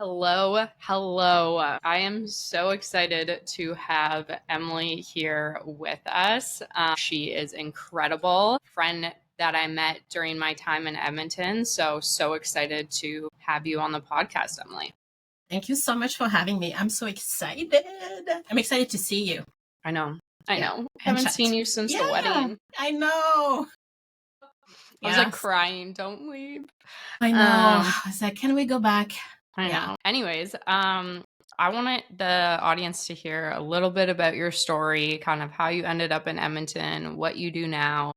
Hello, hello. I am so excited to have Emilie here with us. She is incredible, friend that I met during my time in Edmonton. So excited to have you on the podcast, Emilie. Thank you so much for having me. I'm so excited. I'm excited to see you. I know. And Haven't chat. seen you since the Yeah, wedding. I know. I was like Yes, crying, don't leave. I know. I was like, can we go back? I Yeah. know. Anyways, I wanted the audience to hear a little bit about your story, kind of how you ended up in Edmonton, what you do now,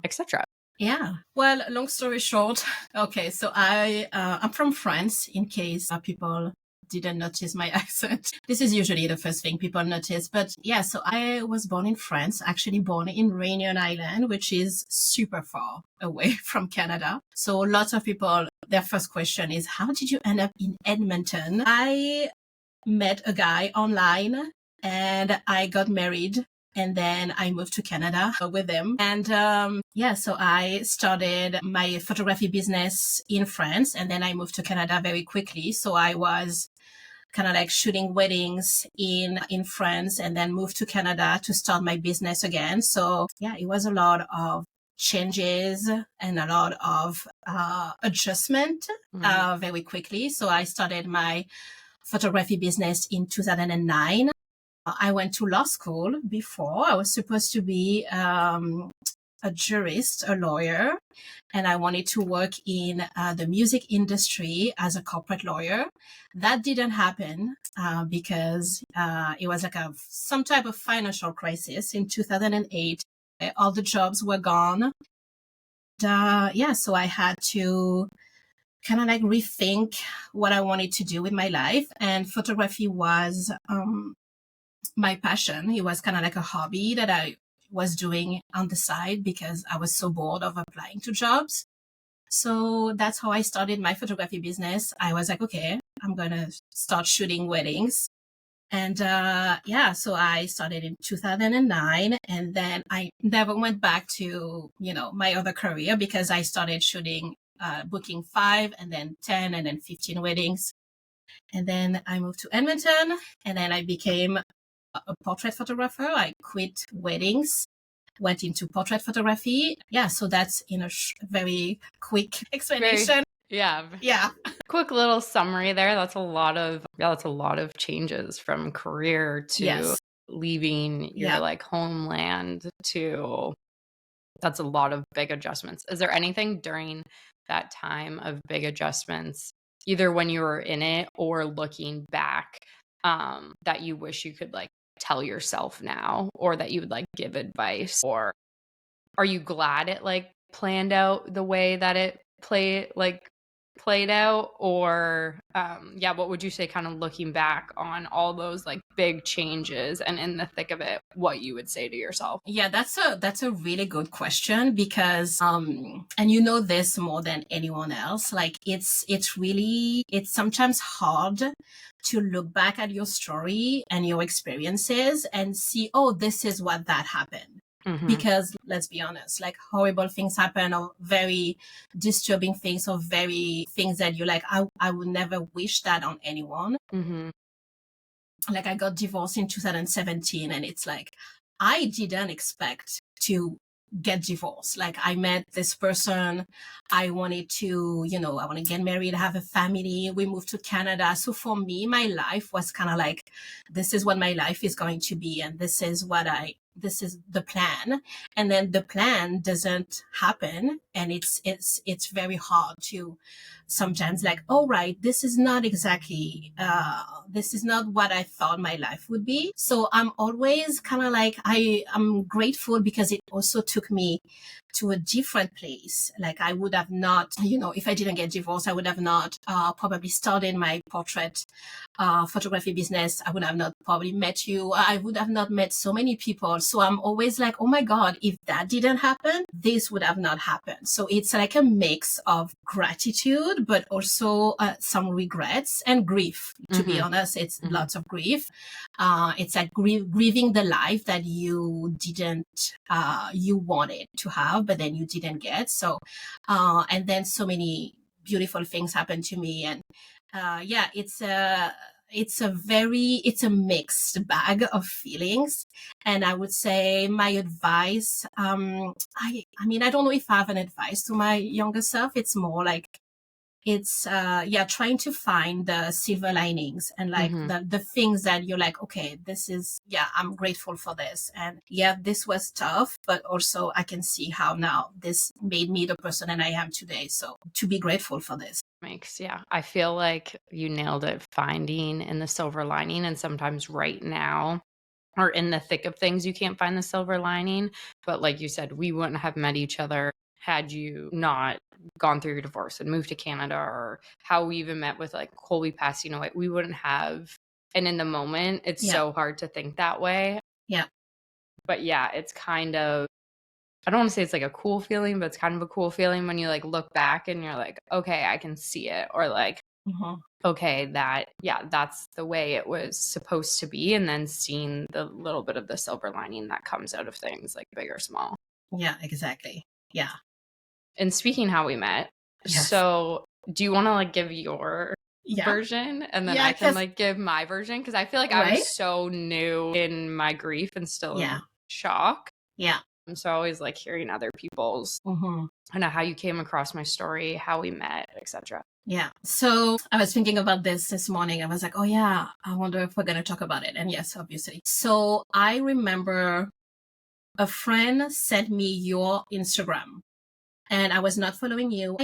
etc. Yeah. Well, long story short, okay. So I'm from France. In case people didn't notice my accent, this is usually the first thing people notice. But yeah, so I was born in France. Actually, born in Réunion Island, which is super far away from Canada. So lots of people, their first question is, "How did you end up in Edmonton?" I met a guy online, and I got married. And then I moved to Canada with him. And so I started my photography business in France. And then I moved to Canada very quickly. So I was kind of like shooting weddings in France and then moved to Canada to start my business again. So yeah, it was a lot of changes and a lot of adjustment very quickly. So I started my photography business in 2009. I went to law school before. I was supposed to be a jurist, a lawyer, and I wanted to work in the music industry as a corporate lawyer. That didn't happen because it was like some type of financial crisis in 2008. All the jobs were gone. So I had to kind of like rethink what I wanted to do with my life. And photography was my passion. It was kind of like a hobby that I was doing on the side because I was so bored of applying to jobs. So that's how I started my photography business. I was like, okay, I'm going to start shooting weddings. And so I started in 2009, and then I never went back to, my other career because I started shooting, booking 5 and then 10 and then 15 weddings. And then I moved to Edmonton, and then I became a portrait photographer. I quit weddings, went into portrait photography. Yeah, so that's in a very quick explanation. Yeah. Quick little summary there. That's a lot of changes from career to leaving your like homeland to that's a lot of big adjustments. Is there anything during that time of big adjustments, either when you were in it or looking back, that you wish you could like tell yourself now, or that you would like give advice? Or are you glad it like planned out the way that it played out? Or what would you say, kind of looking back on all those like big changes and in the thick of it, what you would say to yourself? Yeah, that's a really good question because and you know this more than anyone else. Like it's sometimes hard to look back at your story and your experiences and see, oh, this is what that happened. Mm-hmm. Because let's be honest, like horrible things happen, or very disturbing things, or very things that you're like, I would never wish that on anyone. Mm-hmm. Like I got divorced in 2017, and it's like, I didn't expect to get divorced. Like I met this person, I wanted to, I want to get married, have a family. We moved to Canada. So for me, my life was kind of like, this is what my life is going to be. And this is the plan. And then the plan doesn't happen. And it's very hard to sometimes like, oh, right, this is not what I thought my life would be. So I'm always kind of like, I'm grateful because it also took me to a different place. Like I would have not, if I didn't get divorced, I would have not probably started my portrait photography business. I would have not probably met you. I would have not met so many people. So I'm always like, oh my God, if that didn't happen, this would have not happened. So it's like a mix of gratitude, but also some regrets and grief. To be honest, it's lots of grief. It's like grieving the life that you didn't, you wanted to have, but then you didn't get. So, and then so many beautiful things happened to me. And it's a mixed bag of feelings. And I would say my advice, I mean, I don't know if I have an advice to my younger self. It's more like, it's trying to find the silver linings and like the things that you're like, okay, this is, I'm grateful for this, and this was tough, but also I can see how now this made me the person that I am today, so to be grateful for this. I feel like you nailed it, finding in the silver lining. And sometimes right now, or in the thick of things, you can't find the silver lining. But like you said, we wouldn't have met each other had you not gone through your divorce and moved to Canada, or how we even met with like Colby passing away. We wouldn't have. And in the moment, it's so hard to think that way. Yeah. But it's kind of, I don't want to say it's like a cool feeling, but it's kind of a cool feeling when you like look back and you're like, okay, I can see it. Or like, okay, that's the way it was supposed to be. And then seeing the little bit of the silver lining that comes out of things, like big or small. Yeah, exactly. Yeah. And speaking how we met, so do you want to like give your version, and then I can like give my version? Because I feel like I was so new in my grief and still in shock. Yeah. So I always like hearing other people's, I know how you came across my story, how we met, etc. Yeah. So I was thinking about this morning. I was like, oh yeah, I wonder if we're going to talk about it. And yes, obviously. So I remember a friend sent me your Instagram, and I was not following you.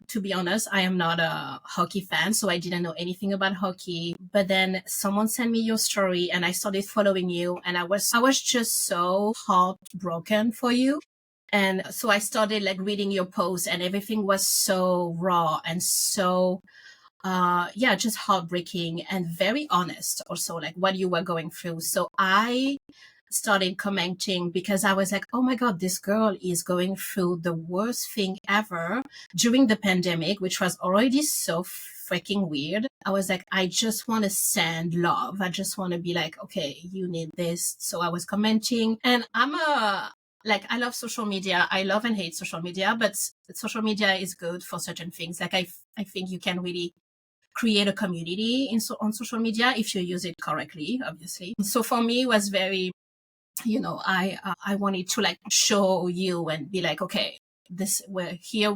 To be honest, I am not a hockey fan, so I didn't know anything about hockey. But then someone sent me your story and I started following you, and I was just so heartbroken for you. And so I started like reading your posts, and everything was so raw and so just heartbreaking and very honest also, like what you were going through. So I started commenting because I was like, oh my God, this girl is going through the worst thing ever during the pandemic, which was already so freaking weird. I was like, I just want to send love. I just want to be like, okay, you need this. So I was commenting, and I love social media. I love and hate social media, but social media is good for certain things. Like I think you can really create a community on social media if you use it correctly, obviously. So for me, it was very, I wanted to like show you and be like, okay, we're here,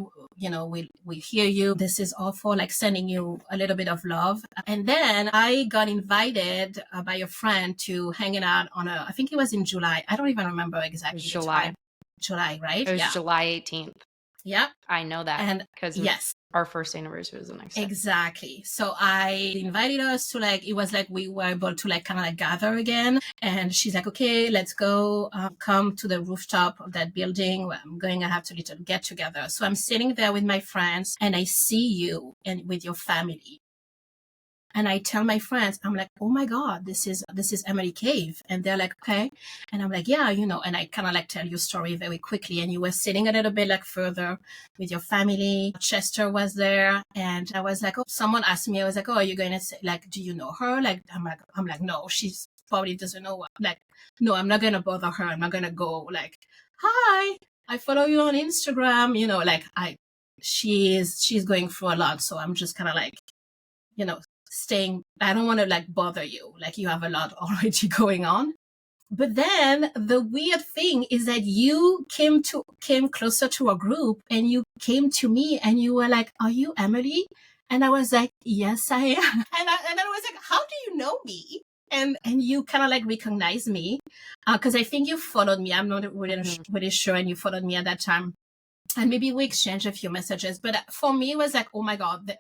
we hear you. This is all for like sending you a little bit of love. And then I got invited by a friend to hanging out I think it was in July. I don't even remember exactly. July, right? It was July 18th. Yeah. I know that. And because our first anniversary was the next day. Exactly. So I invited us to like, it was like we were able to like kind of like gather again. And she's like, okay, let's go come to the rooftop of that building. I have to little get together. So I'm sitting there with my friends, and I see you and with your family. And I tell my friends, I'm like, oh my God, this is Emilie Cave. And they're like, okay. And I'm like, yeah, and I kind of like tell your story very quickly. And you were sitting a little bit like further with your family. Chester was there. And I was like, oh, someone asked me, I was like, oh, are you going to say, like, do you know her? Like, I'm like, no, she's probably doesn't know what, like, no, I'm not going to bother her. I'm not going to go like, hi, I follow you on Instagram. Like she's going through a lot. So I'm just kind of like, staying, I don't want to like bother you, like you have a lot already going on. But then the weird thing is that you came closer to a group, and you came to me and you were like, are you Emilie? And I was like, yes, I am. And I was like, how do you know me? And you kind of like recognized me because I think you followed me. I'm not really sure. And you followed me at that time. And maybe we exchanged a few messages. But for me, it was like, oh my God,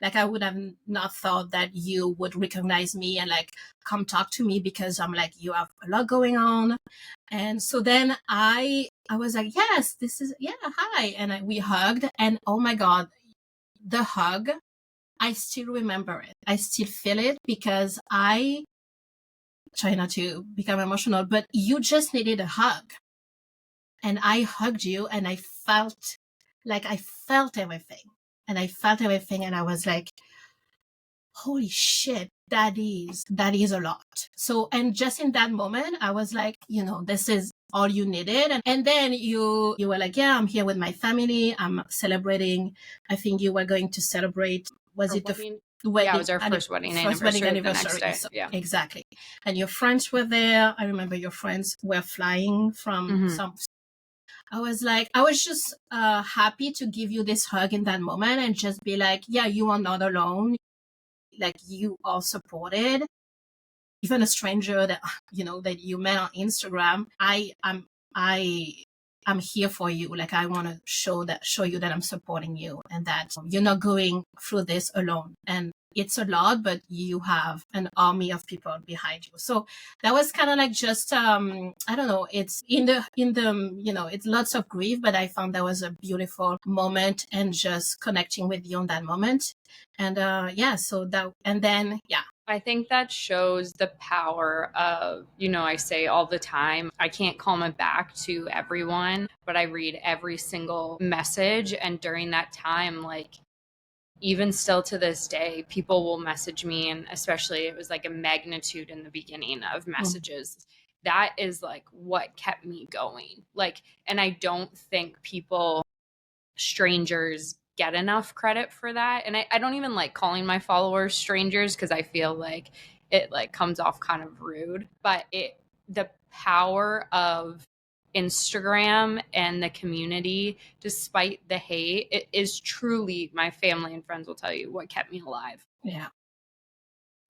like I would have not thought that you would recognize me and like come talk to me, because I'm like, you have a lot going on. And so then I was like, yes, this is, hi. And we hugged, and oh my God, the hug, I still remember it. I still feel it, because I try not to become emotional, but you just needed a hug. And I hugged you, and I felt everything. And I felt everything, and I was like, holy shit, that is a lot. So, and just in that moment, I was like, this is all you needed. And then you were like, yeah, I'm here with my family. I'm celebrating. I think you were going to celebrate, was it the wedding. Yeah, it was our first wedding anniversary the next day. So, yeah. Exactly. And your friends were there. I remember your friends were flying from some. I was just happy to give you this hug in that moment and just be like, yeah, you are not alone. Like, you are supported. Even a stranger that, that you met on Instagram, I'm here for you. Like, I want to show you that I'm supporting you and that you're not going through this alone. And it's a lot, but you have an army of people behind you. So that was kind of like just, I don't know, it's in the, it's lots of grief, but I found that was a beautiful moment and just connecting with you on that moment. And I think that shows the power of, I say all the time, I can't comment back to everyone, but I read every single message. And during that time, like, even still to this day, people will message me, and especially it was like a magnitude in the beginning of messages. That is like what kept me going. Like, and I don't think strangers get enough credit for that. And I don't even like calling my followers strangers, because I feel like it like comes off kind of rude. But the power of Instagram and the community, despite the hate, it is truly, my family and friends will tell you, what kept me alive. Yeah.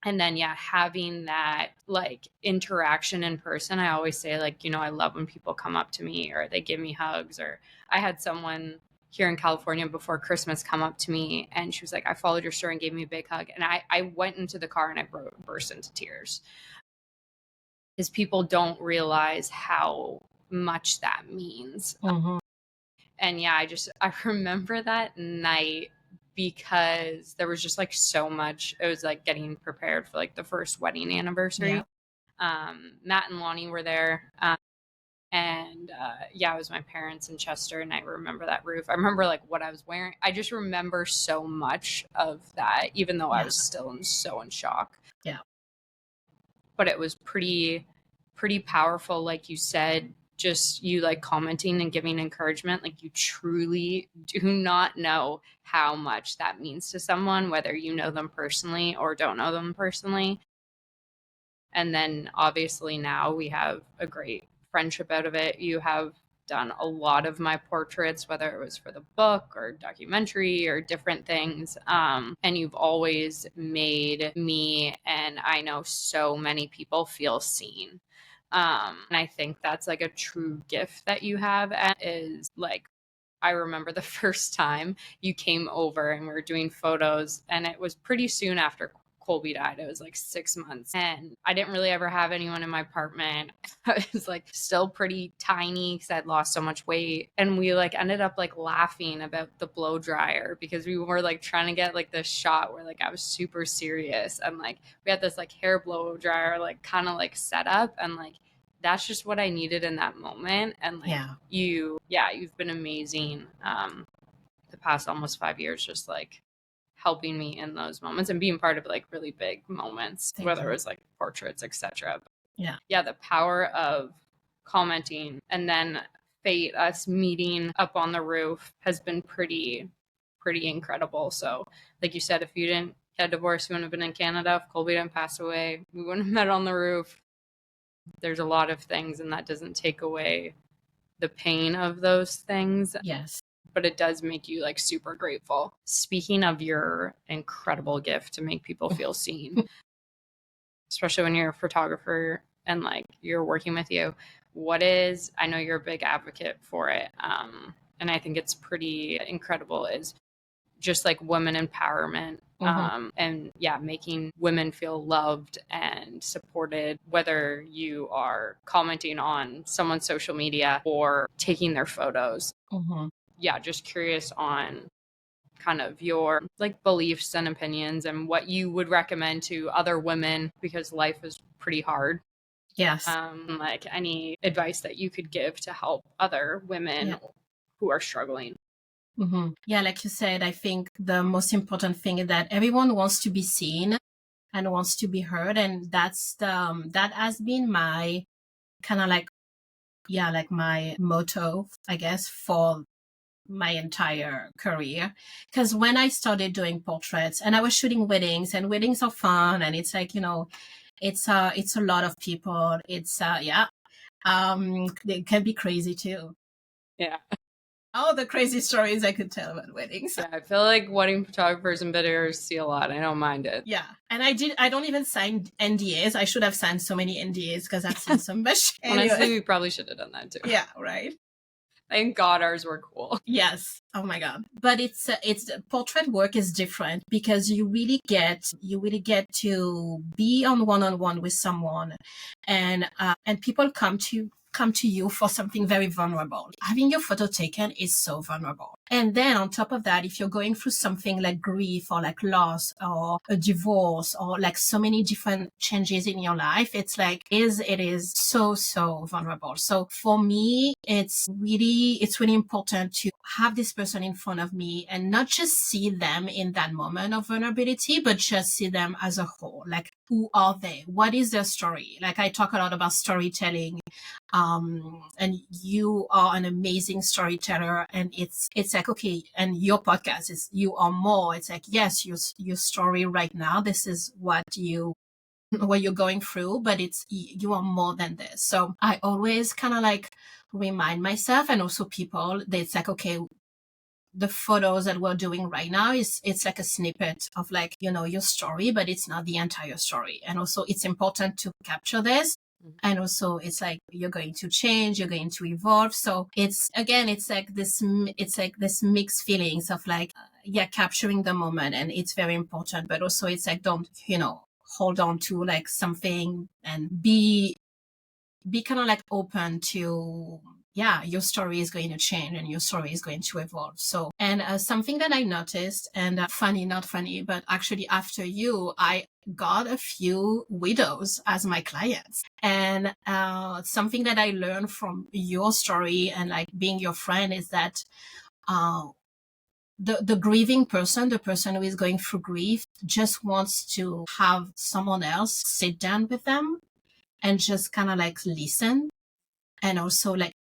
And then, having that like interaction in person. I always say, like, I love when people come up to me or they give me hugs. Or I had someone here in California before Christmas come up to me, and she was like, I followed your story, and gave me a big hug. And I went into the car and I burst into tears, because people don't realize how much that means. And I remember that night, because there was just like so much. It was like getting prepared for like the first wedding anniversary. Matt and Lonnie were there. And it was my parents in Chester, and I remember that roof. I remember like what I was wearing. I just remember so much of that, even though I was still in shock. Yeah. But it was pretty powerful, like you said, just you like commenting and giving encouragement. Like, you truly do not know how much that means to someone, whether you know them personally or don't know them personally. And then obviously now we have a great friendship out of it. You have done a lot of my portraits, whether it was for the book or documentary or different things. And you've always made me, and I know so many people, feel seen. And I think that's like a true gift that you have, and is like, I remember the first time you came over and we were doing photos, and it was pretty soon after Colby died. It was like 6 months, and I didn't really ever have anyone in my apartment. I was like still pretty tiny because I'd lost so much weight. And we like ended up like laughing about the blow dryer, because we were like trying to get like this shot where like I was super serious, and like we had this like hair blow dryer like kind of like set up, and like that's just what I needed in that moment. And like you've been amazing the past almost 5 years, just like helping me in those moments and being part of like really big moments. Whether it was like portraits, etc. The power of commenting, and then fate, us meeting up on the roof, has been pretty incredible. So like you said, if you didn't get divorced, you wouldn't have been in Canada. If Colby didn't pass away, we wouldn't have met on the roof. There's a lot of things, and that doesn't take away the pain of those things. Yes. But it does make you like super grateful. Speaking of your incredible gift to make people feel seen, especially when you're a photographer and like you're working with you, I know you're a big advocate for it. And I think it's pretty incredible, is just like women empowerment. And making women feel loved and supported, whether you are commenting on someone's social media or taking their photos. Just curious on kind of your like beliefs and opinions, and what you would recommend to other women, because life is pretty hard. Yes. Like any advice that you could give to help other women who are struggling. Yeah, like you said, I think the most important thing is that everyone wants to be seen and wants to be heard. And that has been my kind of like my motto, I guess, for my entire career. Because when I started doing portraits, and I was shooting weddings, and weddings are fun, and it's like, it's a lot of people. It's it can be crazy too. Yeah. All the crazy stories I could tell about weddings. Yeah, I feel like wedding photographers and videos see a lot. I don't mind it. Yeah. And I don't even sign NDAs. I should have signed so many NDAs because I've seen so much. Honestly, we probably should have done that too. Yeah, right. Thank God ours were cool. Yes. Oh my God. But it's portrait work is different because you really get to be on one-on-one with someone, and people come to you for something very vulnerable. Having your photo taken is so vulnerable. And then on top of that, if you're going through something like grief or like loss or a divorce or like so many different changes in your life, it's like, it is so, so vulnerable. So for me, it's really important to have this person in front of me and not just see them in that moment of vulnerability, but just see them as a whole. Like, who are they? What is their story? Like, I talk a lot about storytelling. And you are an amazing storyteller, and it's like, okay, and your podcast is, you are more, it's like, yes, your story right now, this is what you're going through, but you are more than this. So I always kind of like remind myself, and also people, that it's like, okay, the photos that we're doing right now it's like a snippet of like, your story, but it's not the entire story. And also it's important to capture this. And also it's like, you're going to change, you're going to evolve. So it's like this mixed feelings of like, capturing the moment, and it's very important. But also it's like, don't, hold on to like something, and be kind of like open to, your story is going to change and your story is going to evolve. So, and something that I noticed, and not funny, but actually after you, I got a few widows as my clients. And something that I learned from your story and like being your friend is that the grieving person, the person who is going through grief, just wants to have someone else sit down with them and just kind of like listen. And also like,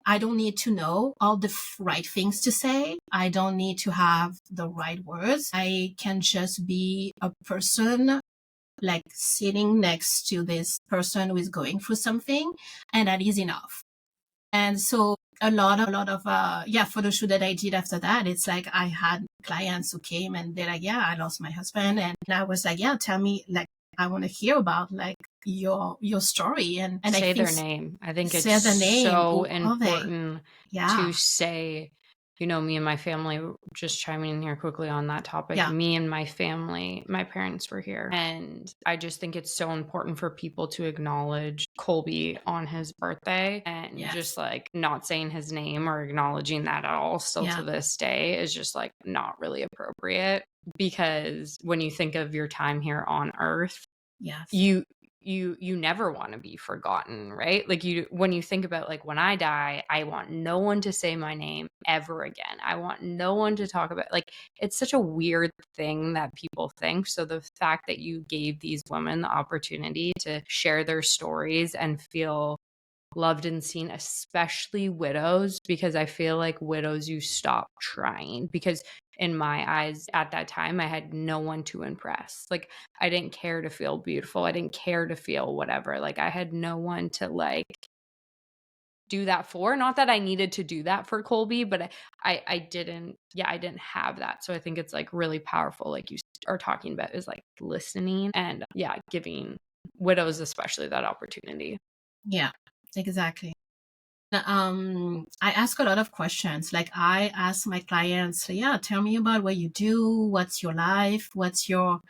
I don't need to know all the right things to say. I don't need to have the right words. I can just be a person like sitting next to this person who is going through something, and that is enough. And so a lot of photo shoot that I did after that, it's like I had clients who came and they're like, I lost my husband. And I was like, tell me, like, I want to hear about like your story, and say their name. I think it's so important to say, me and my family, just chiming in here quickly on that topic. Me and my family, my parents were here, and I just think it's so important for people to acknowledge Colby on his birthday, and just like not saying his name or acknowledging that at all still to this day is just like not really appropriate. Because when you think of your time here on earth, you never want to be forgotten, right? Like, when you think about like, when I die, I want no one to say my name ever again. I want no one to talk about, like, it's such a weird thing that people think. So the fact that you gave these women the opportunity to share their stories and feel loved and seen, especially widows, because I feel like widows, you stop trying, because in my eyes at that time, I had no one to impress. Like, I didn't care to feel beautiful. I didn't care to feel whatever. Like, I had no one to like do that for. Not that I needed to do that for Colby, but I didn't have that. So I think it's like really powerful, like you are talking about, is like listening and giving widows especially that opportunity. Yeah, exactly. I ask a lot of questions. Like, I ask my clients, tell me about what you do, what's your life, what's your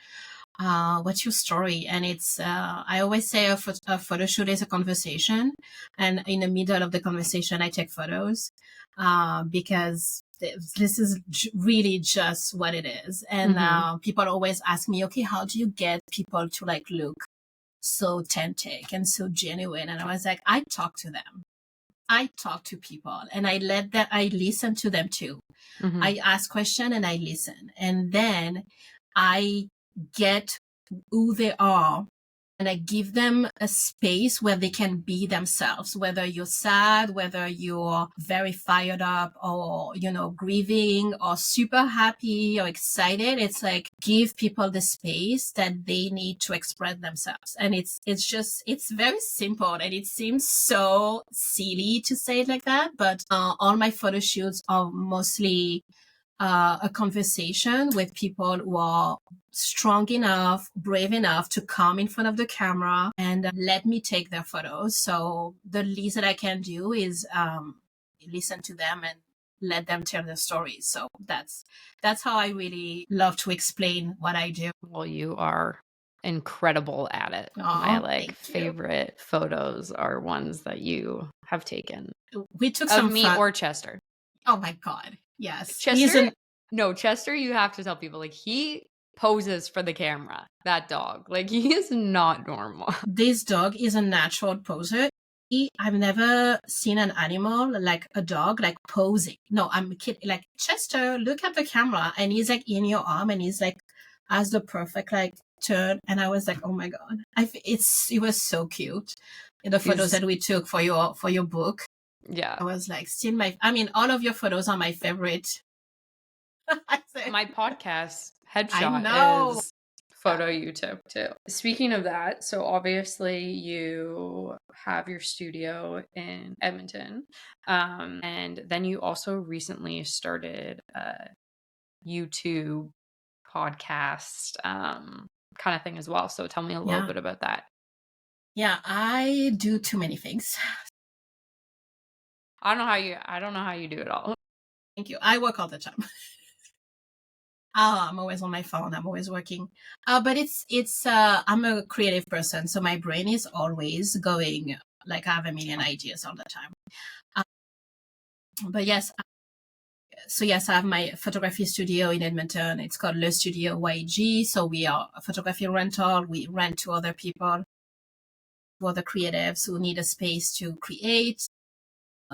story. And it's I always say a photo shoot is a conversation, and in the middle of the conversation I take photos, because this is really just what it is. And people always ask me, okay, how do you get people to like look so authentic and so genuine? And I was like, I talk to them. I talk to people, and I listen to them too. I ask questions and I listen, and then I get who they are and I give them a space where they can be themselves, whether you're sad, whether you're very fired up or, grieving or super happy or excited. It's like, give people the space that they need to express themselves. And it's very simple, and it seems so silly to say it like that. But all my photo shoots are mostly a conversation with people who are strong enough, brave enough to come in front of the camera and let me take their photos. So the least that I can do is listen to them and let them tell their stories. So that's how I really love to explain what I do. Well, you are incredible at it. My favorite photos are ones that you have taken. We took of some me fun. Or Chester. Oh my God. Yes. Chester? No, Chester, you have to tell people, like, he poses for the camera. That dog. Like, he is not normal. This dog is a natural poser. I've never seen an animal like a dog, like posing. No, I'm kidding. Like, Chester, look at the camera, and he's like in your arm, and he's like has the perfect like turn. And I was like, oh my God, it was so cute. The photos that we took for your book. Yeah, I was like, all of your photos are my favorite. My podcast headshot is photo you took too. Speaking of that, so obviously you have your studio in Edmonton, and then you also recently started a YouTube podcast kind of thing as well. So tell me a little bit about that. Yeah, I do too many things. I don't know how you do it all. Thank you. I work all the time. I'm always on my phone. I'm always working. But I'm a creative person. So my brain is always going, like I have a million ideas all the time. But yes, I have my photography studio in Edmonton. It's called Le Studio YG. So we are a photography rental. We rent to other people, to other creatives who need a space to create.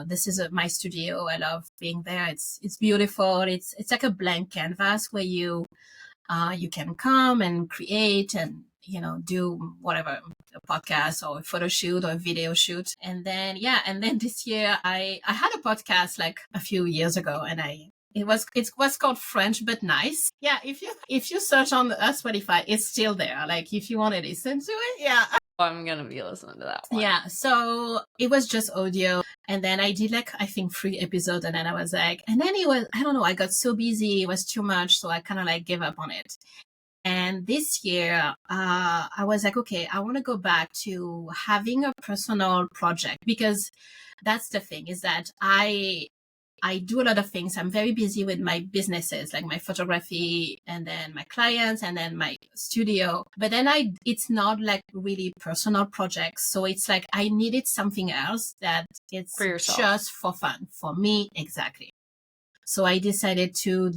This is my studio. I love being there. It's beautiful. It's like a blank canvas where you can come and create and do whatever, a podcast or a photo shoot or a video shoot. And then this year I had a podcast like a few years ago, and it was called French But Nice. Yeah, if you search on Spotify, it's still there. Like, if you want to listen to it, yeah. I'm gonna be listening to that one. Yeah, so it was just audio, and then I did like, I think 3 episodes, and then I was like, and then I don't know, I got so busy, it was too much, so I kind of like gave up on it. And this year, I was like, okay, I want to go back to having a personal project, because that's the thing, is that I do a lot of things. I'm very busy with my businesses, like my photography, and then my clients, and then my studio. But then it's not like really personal projects. So it's like I needed something else that it's for yourself, just for fun, for me. Exactly. So I decided to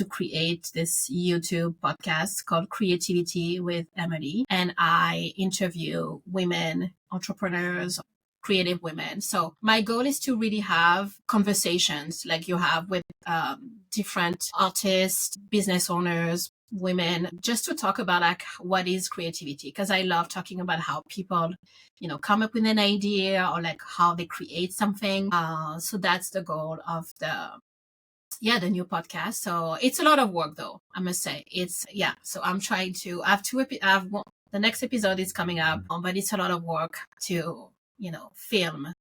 create this YouTube podcast called Creativity with Emilie. And I interview women, entrepreneurs, creative women. So my goal is to really have conversations like you have with different artists, business owners, women, just to talk about like what is creativity, because I love talking about how people come up with an idea, or like how they create something. So that's the goal of the new podcast. So it's a lot of work, though, I must say. So I'm trying to the next episode is coming up, but it's a lot of work to film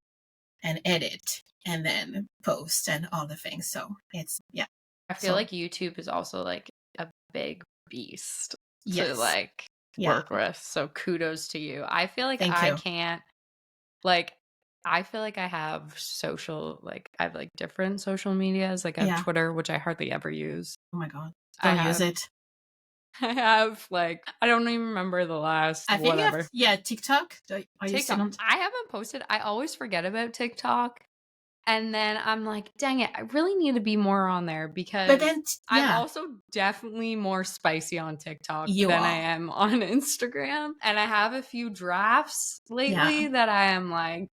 and edit and then post and all the things. So it's I feel like YouTube is also like a big beast to like work with. So kudos to you. I feel like I can't, like, I feel like I have I have like different social medias. Like I have Twitter, which I hardly ever use. Oh my God. Don't use it. I have like, I don't even remember the last, I think whatever. TikTok. Are you still on? I haven't posted. I always forget about TikTok. And then I'm like, dang it, I really need to be more on there, because I'm also definitely more spicy on TikTok than I am on Instagram. And I have a few drafts lately that I am like,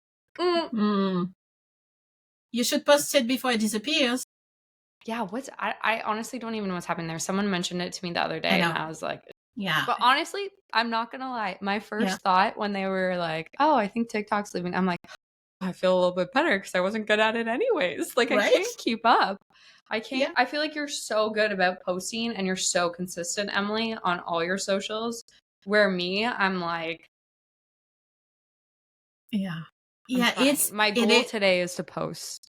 You should post it before it disappears. Yeah, I honestly don't even know what's happening there. Someone mentioned it to me the other day, and I was like, Yeah. But honestly, I'm not gonna lie. My first thought when they were like, "Oh, I think TikTok's leaving," I'm like, I feel a little bit better because I wasn't good at it anyways. Like, I can't keep up. I can't. I feel like you're so good about posting and you're so consistent, Emilie, on all your socials. Where me, I'm like, yeah. My goal today is to post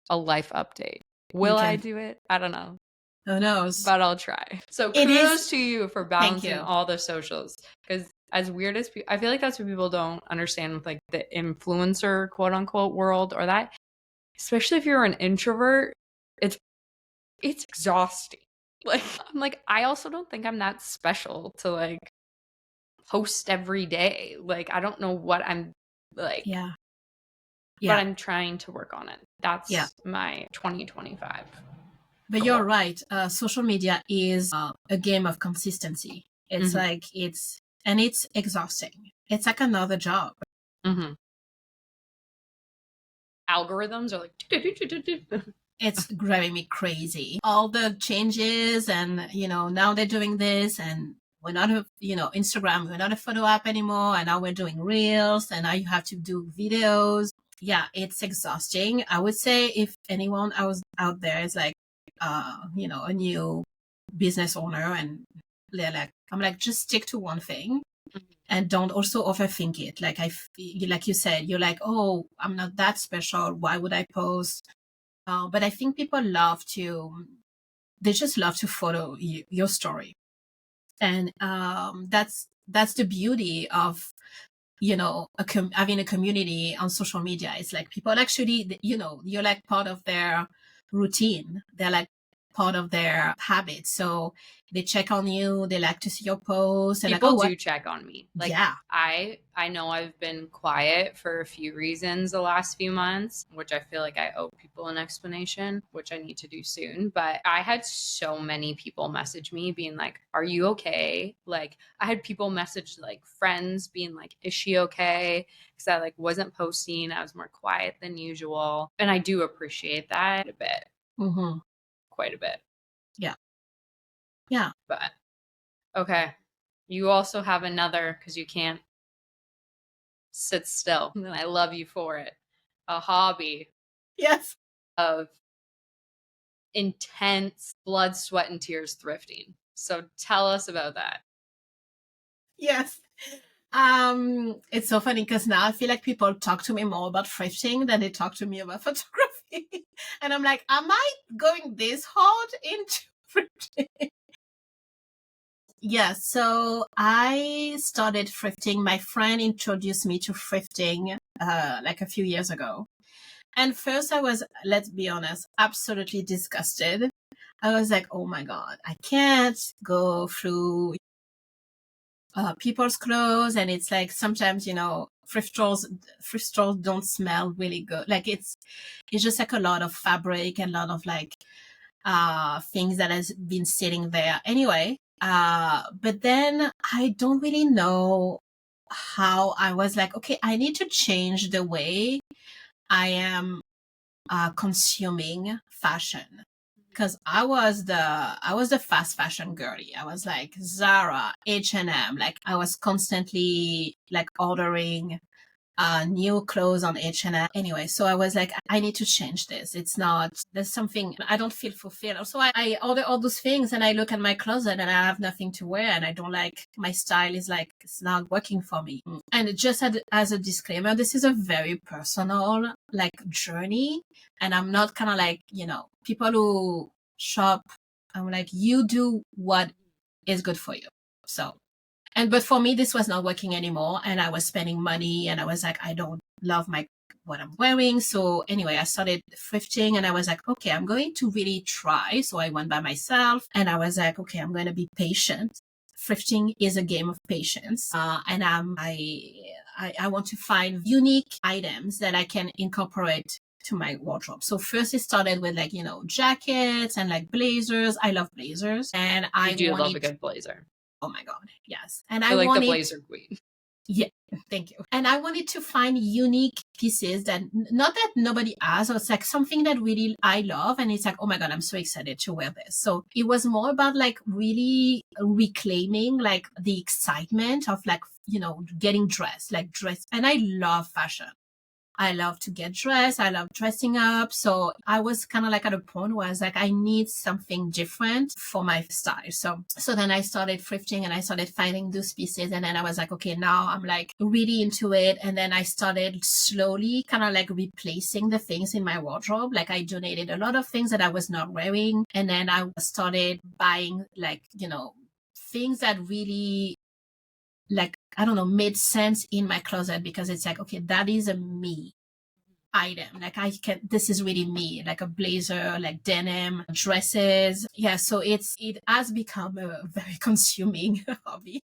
a life update. Will I do it? I don't know. Who knows? But I'll try. So kudos to you for balancing all the socials. Because as weird as I feel like that's what people don't understand with like the influencer quote unquote world, or that, especially if you're an introvert, it's exhausting. Like, I'm like, I also don't think I'm that special to like post every day. Like, I don't know what I'm like. Yeah. But I'm trying to work on it. That's my 2025. But goal. You're right. Social media is a game of consistency. It's like it's exhausting. It's like another job. Algorithms are like it's driving me crazy. All the changes, and now they're doing this, and we're not Instagram, we're not a photo app anymore, and now we're doing reels, and now you have to do videos. Yeah, it's exhausting. I would say if anyone out there is like a new business owner, and they're like, I'm like, just stick to one thing and don't also overthink it. Like like you said, you're like, oh, I'm not that special, why would I post? But I think people they just love to follow your story. And that's the beauty of, having a community on social media. It's like people actually, you're like part of their routine. They're like part of their habits. So they check on you. They like to see your posts. And people do check on me. Like, I know I've been quiet for a few reasons the last few months, which I feel like I owe people an explanation, which I need to do soon. But I had so many people message me being like, are you okay? Like, I had people message like friends being like, is she okay? Because I like wasn't posting. I was more quiet than usual. And I do appreciate that a bit. Quite a bit. Yeah. But okay. You also have another, because you can't sit still. And I love you for it. A hobby. Yes. Of intense blood, sweat, and tears thrifting. So tell us about that. Yes. It's so funny because now I feel like people talk to me more about thrifting than they talk to me about photography. And I'm like, am I going this hard into thrifting? Yeah, so I started thrifting. My friend introduced me to thrifting like a few years ago. And first I was, let's be honest, absolutely disgusted. I was like, oh my God, I can't go through people's clothes. And it's like, sometimes, thrift stores don't smell really good. Like it's just like a lot of fabric and a lot of like things that has been sitting there. Anyway, but then I don't really know how. I was like, okay, I need to change the way I am consuming fashion, because I was the fast fashion girly. I was like Zara, H&M. Like I was constantly like ordering new clothes on H&M. Anyway, so I was like, I need to change this. There's something, I don't feel fulfilled. So I order all those things and I look at my closet and I have nothing to wear, and I don't like, my style is like, it's not working for me. And just as a disclaimer, this is a very personal like journey. And I'm not kind of like, people who shop, I'm like, you do what is good for you. So, but for me, this was not working anymore, and I was spending money, and I was like, I don't love what I'm wearing. So anyway, I started thrifting, and I was like, okay, I'm going to really try. So I went by myself, and I was like, okay, I'm going to be patient. Thrifting is a game of patience, and I want to find unique items that I can incorporate to my wardrobe. So first it started with like, jackets and like blazers. I love blazers, and I do love a good blazer. Oh my God, yes. And I like the blazer queen. Yeah, thank you. And I wanted to find unique pieces that, not that nobody has, or it's like something that really I love. And it's like, oh my God, I'm so excited to wear this. So it was more about like really reclaiming like the excitement of like, getting dressed, like dress. And I love fashion. I love to get dressed. I love dressing up. So I was kind of like at a point where I was like, I need something different for my style. So then I started thrifting and I started finding those pieces. And then I was like, okay, now I'm like really into it. And then I started slowly kind of like replacing the things in my wardrobe. Like I donated a lot of things that I was not wearing. And then I started buying like, things that really like, I don't know, made sense in my closet, because it's like, okay, that is a me item. Like this is really me, like a blazer, like denim, dresses. Yeah. So it has become a very consuming hobby.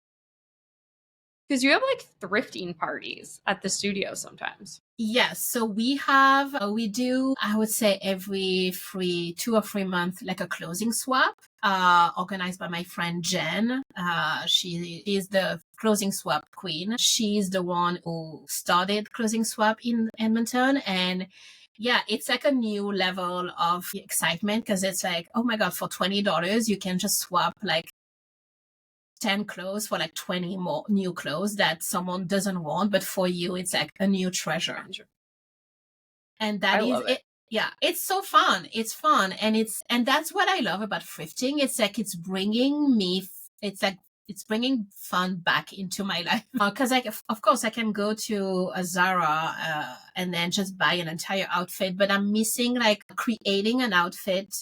Because you have like thrifting parties at the studio sometimes. Yes. So we do, I would say every 2 or 3 months, like a clothing swap, organized by my friend Jen. She is the clothing swap queen. She's the one who started clothing swap in Edmonton. And yeah, it's like a new level of excitement, because it's like, oh my God, for $20, you can just swap like 10 clothes for like 20 more new clothes that someone doesn't want, but for you it's like a new treasure. And that is it. Yeah, it's so fun. It's fun. And that's what I love about thrifting. It's like it's bringing fun back into my life. Because of course I can go to a Zara and then just buy an entire outfit, but I'm missing like creating an outfit,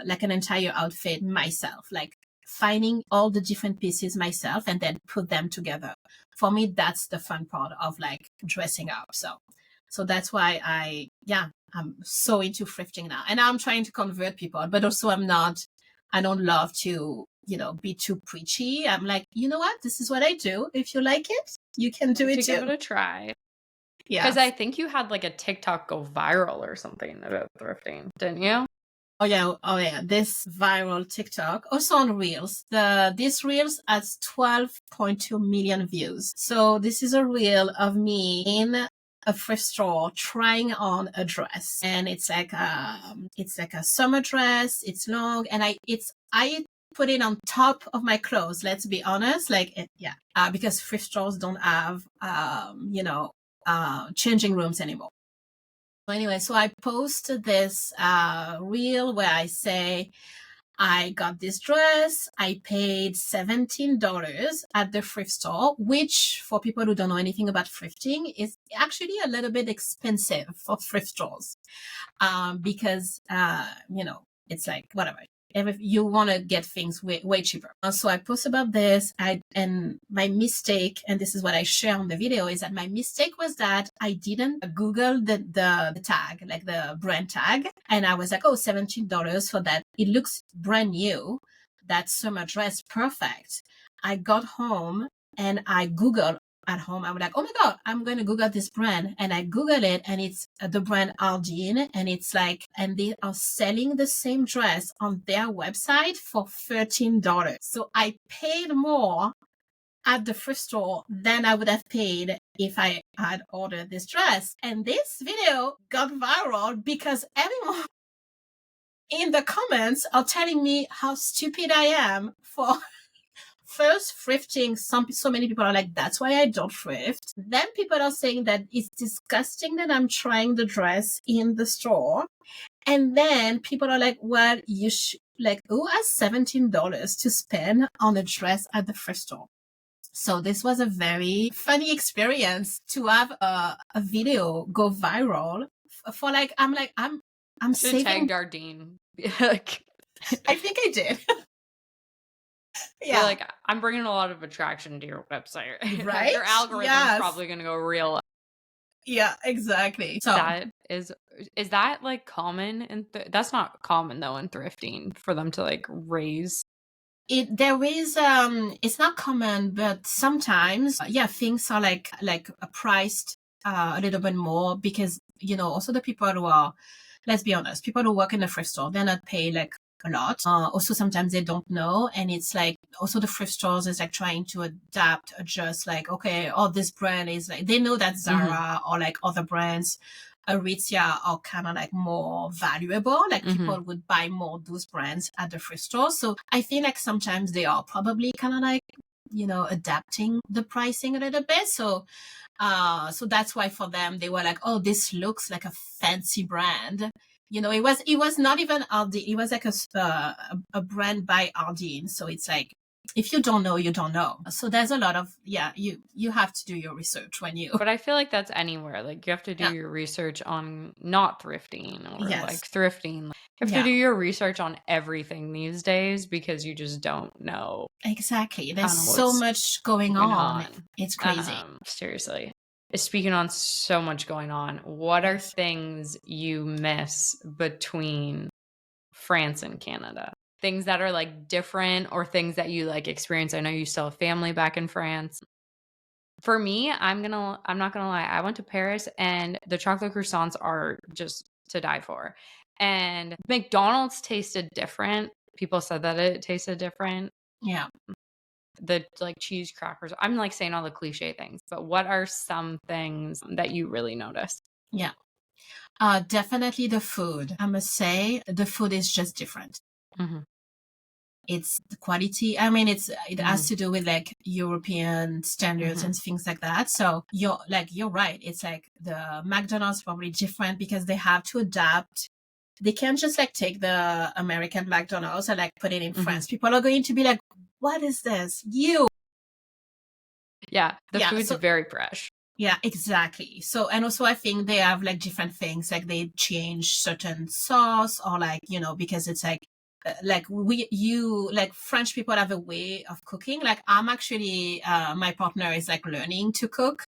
like an entire outfit myself, like finding all the different pieces myself and then put them together. For me, that's the fun part of like dressing up. So that's why I'm so into thrifting now. And I'm trying to convert people, but also I don't love to, be too preachy. I'm like, you know what? This is what I do. If you like it, you can do it too. Give it a try. Yeah. Because I think you had like a TikTok go viral or something about thrifting, didn't you? Oh yeah. This viral TikTok, also on Reels. This Reels has 12.2 million views. So this is a reel of me in a thrift store trying on a dress, and it's like a summer dress. It's long, and I put it on top of my clothes. Let's be honest, because thrift stores don't have changing rooms anymore. Anyway, so I posted this reel where I say, I got this dress. I paid $17 at the thrift store, which for people who don't know anything about thrifting is actually a little bit expensive for thrift stores. Because, it's like, whatever. If you want to get things way cheaper. So I post about this, and my mistake, and this is what I share on the video, is that my mistake was that I didn't Google the tag, like the brand tag. And I was like, oh, $17 for that. It looks brand new. That summer dress, perfect. I got home and I Googled at home. I'm like, oh my God, I'm going to Google this brand. And I Google it, and it's the brand Aldine. And it's like, and they are selling the same dress on their website for $13. So I paid more at the thrift store than I would have paid if I had ordered this dress. And this video got viral because everyone in the comments are telling me how stupid I am for first thrifting. So many people are like, that's why I don't thrift. Then people are saying that it's disgusting that I'm trying the dress in the store. And then people are like, well, you should, like, who has $17 to spend on a dress at the thrift store? So this was a very funny experience to have a video go viral for like, I'm saving. Tagged Ardeen. I think I did. Yeah. You're like, I'm bringing a lot of attraction to your website. Right? Your algorithm's probably going to go real. Yeah, exactly. So that is that like common? That's not common though in thrifting for them to like raise. There is, it's not common, but sometimes, things are like priced a little bit more because, also the people who are, let's be honest, people who work in the thrift store, they're not paid like a lot. Also, sometimes they don't know. And it's like, also the thrift stores is like trying to adapt, adjust, like, okay, oh, this brand is like, they know that Zara or like other brands, Aritzia are kind of like more valuable. Like people would buy more those brands at the thrift store. So I feel like sometimes they are probably kind of like, adapting the pricing a little bit. So that's why for them, they were like, oh, this looks like a fancy brand. It was not even Aldine. It was like a brand by Aldine. So it's like, if you don't know, you don't know. So there's a lot of, you have to do your research when you. But I feel like that's anywhere. Like you have to do your research on not thrifting or like thrifting. You have to do your research on everything these days because you just don't know. Exactly. There's so much going on. It's crazy. Seriously. Speaking on so much going on, what are things you miss between France and Canada? Things that are like different or things that you like experience. I know you still have family back in France. For me, I'm not gonna lie. I went to Paris and the chocolate croissants are just to die for. And McDonald's tasted different. People said that it tasted different. Yeah. The like cheese crackers. I'm like saying all the cliche things, but what are some things that you really noticed? Yeah. Definitely the food. I must say the food is just different. It's the quality. I mean, it has to do with like European standards and things like that. So you're right. It's like the McDonald's probably different because they have to adapt. They can't just like take the American McDonald's and like put it in France. People are going to be like, what is this? Yeah, the food's very fresh. Yeah, exactly. So, and also I think they have like different things, like they change certain sauce or like, because it's like French people have a way of cooking. Like I'm actually, my partner is like learning to cook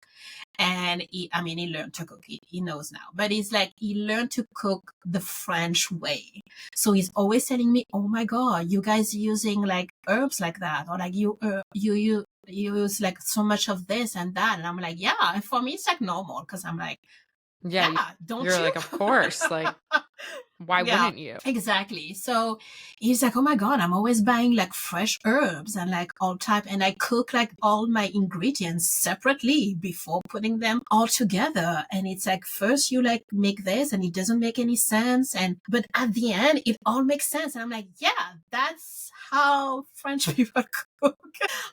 and he learned to cook. He knows now, but he's like, he learned to cook the French way. So he's always telling me, oh my God, you guys using like herbs like that, or like you use like so much of this and that. And I'm like, yeah, for me, it's like normal. Cause I'm like, don't you're you? like, of course, like, why wouldn't you? Exactly. So he's like, oh my God, I'm always buying like fresh herbs and like all type. And I cook like all my ingredients separately before putting them all together. And it's like, first you like make this and it doesn't make any sense. But at the end, it all makes sense. And I'm like, yeah, that's how French people cook.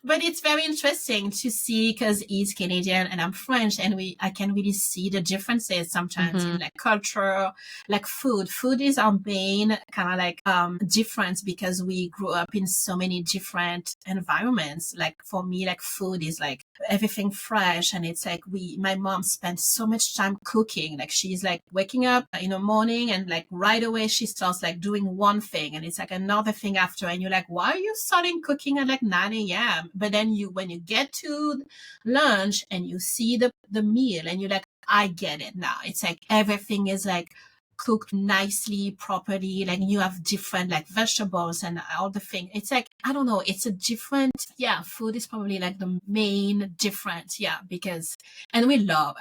But it's very interesting to see because he's Canadian and I'm French, and I can really see the differences sometimes in like culture, like food. Food is our main kind of like difference because we grew up in so many different environments. Like for me, like food is like everything fresh, and it's like my mom spent so much time cooking. Like she's like waking up in the morning and like right away she starts like doing one thing and it's like another thing after, and you're like, why are you starting cooking at like 9 a.m.? But then when you get to lunch and you see the meal and you're like, I get it now. It's like everything is like cooked nicely, properly, like you have different like vegetables and all the thing. It's like, I don't know, it's a different, food is probably like the main difference. Because, and we love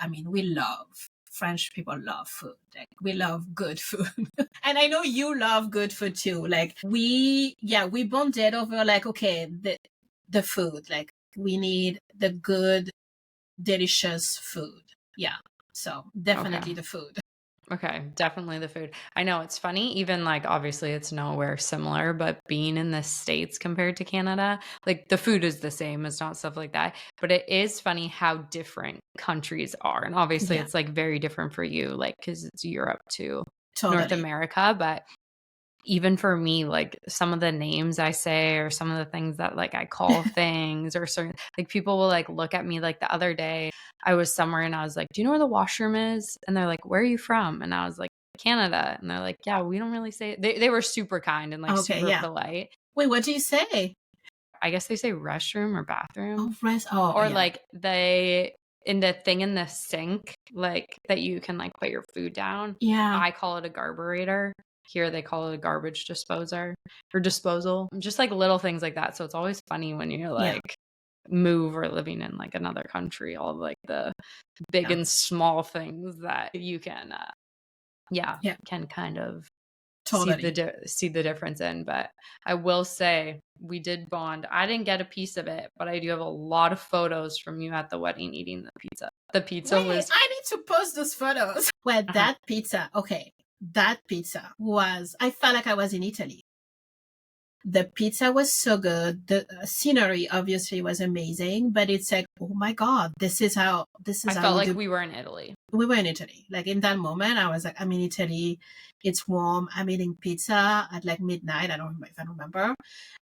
French people love food. Like we love good food. And I know you love good food too. Like we bonded over like, okay, the food, like we need the good, delicious food. Yeah. So definitely the food. Okay, definitely the food. I know it's funny, even like obviously it's nowhere similar, but being in the States compared to Canada, like the food is the same, it's not stuff like that. But it is funny how different countries are. And obviously it's like very different for you, like because it's Europe to North America. But even for me, like some of the names I say or some of the things that like I call things or certain, like people will like look at me. Like the other day I was somewhere and I was like, do you know where the washroom is? And they're like, where are you from? And I was like, Canada. And they're like, yeah, we don't really say it. They were super kind and like super polite. Wait, what do you say? I guess they say restroom or bathroom. Or like they in the thing in the sink, like that you can like put your food down. I call it a garburator. Here they call it a garbage disposer or disposal. Just like little things like that. So it's always funny when you're like move or living in like another country, all like the big and small things that you can can kind of see the difference in. But I will say we did bond. I didn't get a piece of it, but I do have a lot of photos from you at the wedding eating the pizza. The pizza was... I need to post those photos. Well, that pizza, that pizza was, I felt like I was in Italy. The pizza was so good. The scenery obviously was amazing, but it's like, oh my God, this is how I felt like we were in Italy. We were in Italy. Like in that moment, I was like, I'm in Italy. It's warm. I'm eating pizza at like midnight. I don't remember.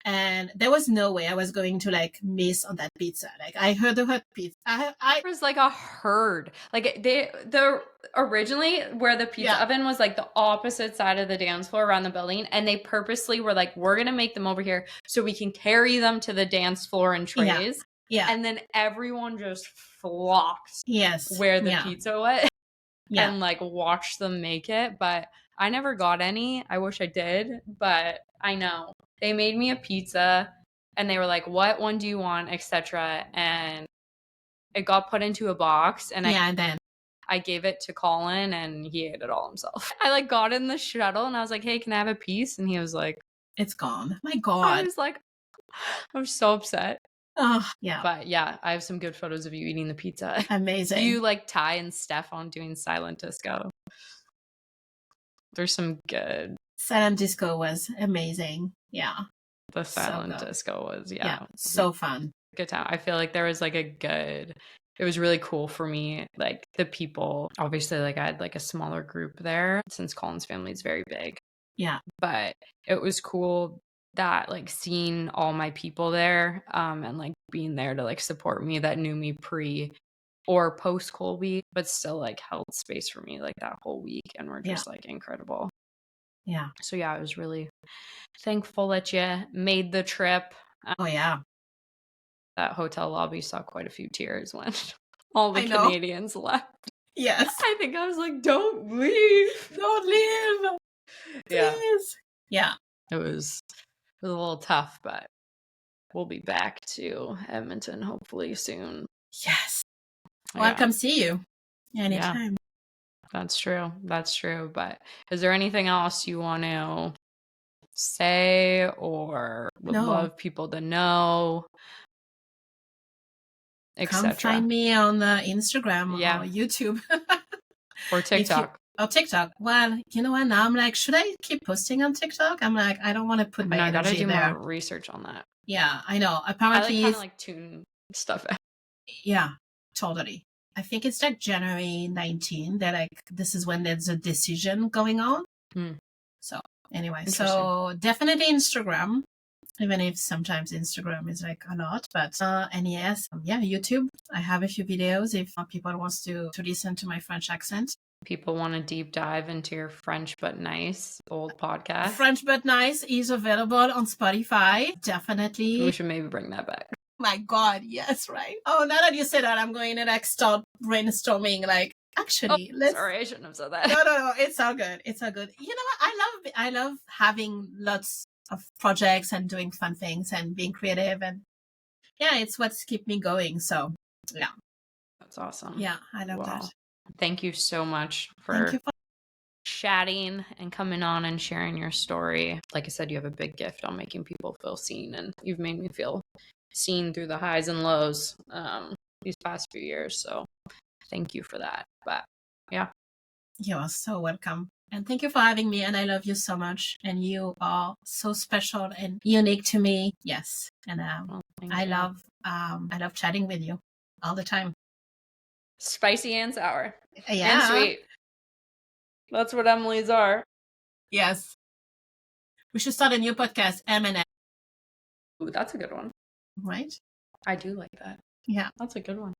And there was no way I was going to like miss on that pizza. Like I heard the hot pizza. It was like a herd. Like the originally where the pizza oven was like the opposite side of the dance floor around the building. And they purposely were like, we're going to make them over here so we can carry them to the dance floor in trays. Yeah. And then everyone just flocked where the pizza was and like watched them make it. But I never got any. I wish I did, but I know. They made me a pizza and they were like, what one do you want, etc. And it got put into a box and I gave it to Colin and he ate it all himself. I like got in the shuttle and I was like, hey, can I have a piece? And he was like, it's gone. My God. I was like, I'm so upset. Oh, yeah. But yeah, I have some good photos of you eating the pizza. Amazing. Do you like Ty and Steph on doing silent disco? There's some good. Silent disco was amazing. Yeah. The silent disco was, so fun. Good time. I feel like there was like it was really cool for me. Like the people, obviously like I had like a smaller group there since Colin's family is very big. Yeah. But it was cool that like seeing all my people there and like being there to like support me that knew me pre or post Colby, but still like held space for me like that whole week and were just like incredible. Yeah. So yeah, I was really thankful that you made the trip. Oh yeah. That hotel lobby saw quite a few tears when all the Canadians left. Yes. I think I was like, don't leave. Don't leave. Please. Yeah. It was a little tough, but we'll be back to Edmonton hopefully soon. Yes. Well, I'll come see you anytime. That's true. But is there anything else you want to say or would love people to know? Come find me on Instagram or YouTube. Or TikTok. TikTok. Well, you know what? Now I'm like, should I keep posting on TikTok? I'm like, I don't want to put my energy there. I gotta do more research on that. Yeah, I know. Apparently, I kind of like tune stuff out. Yeah, totally. I think it's like January 19. That like this is when there's a decision going on. So anyway, so definitely Instagram. Even if sometimes Instagram is like a lot, but and yes, YouTube. I have a few videos if people wants to listen to my French accent. People want to deep dive into your French but nice old podcast. French but nice is available on Spotify. Definitely. We should maybe bring that back. My God, yes, right. Oh, now that you say that, I'm going to like start brainstorming. Like, actually, sorry, I shouldn't have said that. No, it's all good. It's all good. You know what? I love having lots of projects and doing fun things and being creative, and it's what's keep me going. So that's awesome. Yeah, I love that. Thank you so much for chatting and coming on and sharing your story. Like I said, you have a big gift on making people feel seen, and you've made me feel seen through the highs and lows these past few years. So thank you for that. But you are so welcome. And thank you for having me. And I love you so much. And you are so special and unique to me. Yes. And I love chatting with you all the time. Spicy and sour. Yeah. And sweet. That's what Emily's are. Yes. We should start a new podcast, M&M. Ooh, that's a good one. Right? I do like that. Yeah. That's a good one.